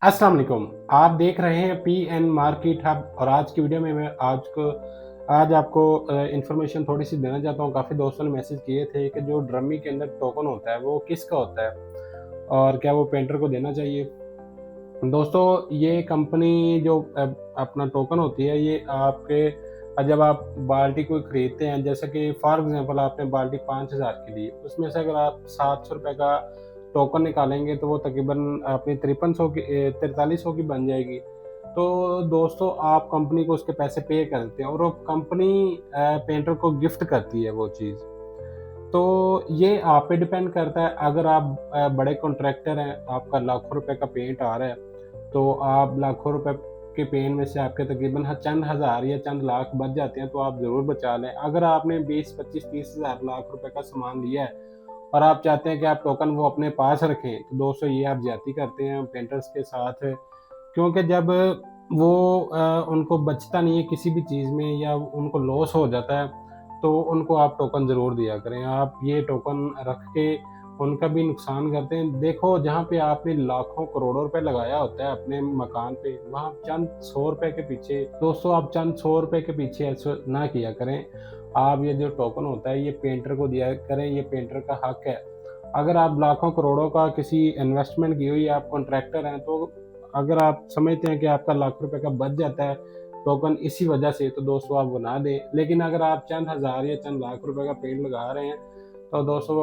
अस्सलाम वालेकुम। आप देख रहे हैं पीएन मार्केट हब और आज की वीडियो में मैं आज आपको इन्फॉर्मेशन थोड़ी-सी देना चाहता हूँ। काफ़ी दोस्तों ने मैसेज किए थे कि जो ड्रमी के अंदर टोकन होता है वो किसका होता है और क्या वो पेंटर को देना चाहिए? दोस्तों ये कंपनी जो अपना टोकन होती है ये आपके जब आप बाल्टी कोई खरीदते हैं, जैसे कि फॉर एग्ज़ाम्पल आपने बाल्टी 5000 की ली, उसमें से अगर आप ₹700 का टोकन निकालेंगे तो वो तकरीबन अपनी 4300 की बन जाएगी। तो दोस्तों आप कंपनी को उसके पैसे पे कर देते हैं और वो कंपनी पेंटर को गिफ्ट करती है वो चीज़। तो ये आप पे डिपेंड करता है, अगर आप बड़े कॉन्ट्रैक्टर हैं, आपका लाखों रुपए का पेंट आ रहा है, तो आप लाखों रुपए के पेन में से आपके तकरीबन चंद हज़ार या चंद लाख बच जाते हैं, तो आप ज़रूर बचा लें। अगर आपने 20, 25, 30 हज़ार लाख रुपए का सामान लिया है और आप चाहते हैं कि आप टोकन वो अपने पास रखें, तो दोस्तों ये आप ज़्यादती करते हैं पेंटर्स के साथ। क्योंकि जब वो उनको बचता नहीं है किसी भी चीज़ में या उनको लॉस हो जाता है, तो उनको आप टोकन ज़रूर दिया करें। आप ये टोकन रख के उनका भी नुकसान करते हैं। देखो, जहाँ पे आपने लाखों करोड़ों रुपए लगाया होता है अपने मकान पे, वहाँ चंद 100 रुपए के पीछे दोस्तों आप चंद 100 रुपए के पीछे ऐसा ना किया करें। आप ये जो टोकन होता है ये पेंटर को दिया करें, ये पेंटर का हक है। अगर आप लाखों करोड़ों का किसी इन्वेस्टमेंट की हुई, आप कॉन्ट्रैक्टर हैं, तो अगर आप समझते हैं कि आपका लाख रुपए का बच जाता है टोकन इसी वजह से, तो दोस्तों आप बना दें। लेकिन अगर आप चंद हज़ार या चंद लाख रुपए का पेंट लगा रहे हैं, तो दोस्तों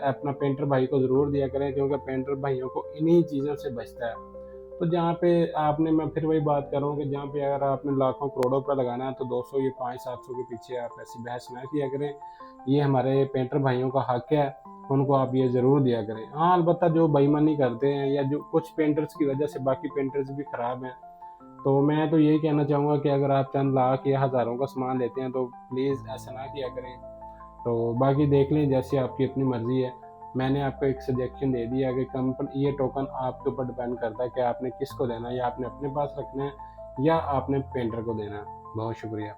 अपना पेंटर भाई को ज़रूर दिया करें, क्योंकि पेंटर भाइयों को इन्हीं चीज़ों से बचता है। तो जहाँ पे आपने मैं फिर वही बात कर रहा हूँ कि जहाँ पे अगर आपने लाखों करोड़ों रुपए लगाना है, तो दोस्तों ये 500-700 के पीछे आप ऐसी बहस ना किया करें। ये हमारे पेंटर भाइयों का हक है, उनको आप ये ज़रूर दिया करें। हाँ, अलबत्ता जो बेईमानी करते हैं या जो कुछ पेंटर्स की वजह से बाकी पेंटर्स भी खराब हैं, तो मैं तो यही कहना चाहूँगा कि अगर आप चंद लाख या हज़ारों का सामान लेते हैं, तो प्लीज़ ऐसा ना किया करें। तो बाकी देख लें, जैसी आपकी अपनी मर्ज़ी है। मैंने आपको एक सजेशन दे दिया कि ये टोकन आपके ऊपर डिपेंड करता है कि आपने किसको देना है, या आपने अपने पास रखना है या आपने पेंटर को देना है। बहुत शुक्रिया।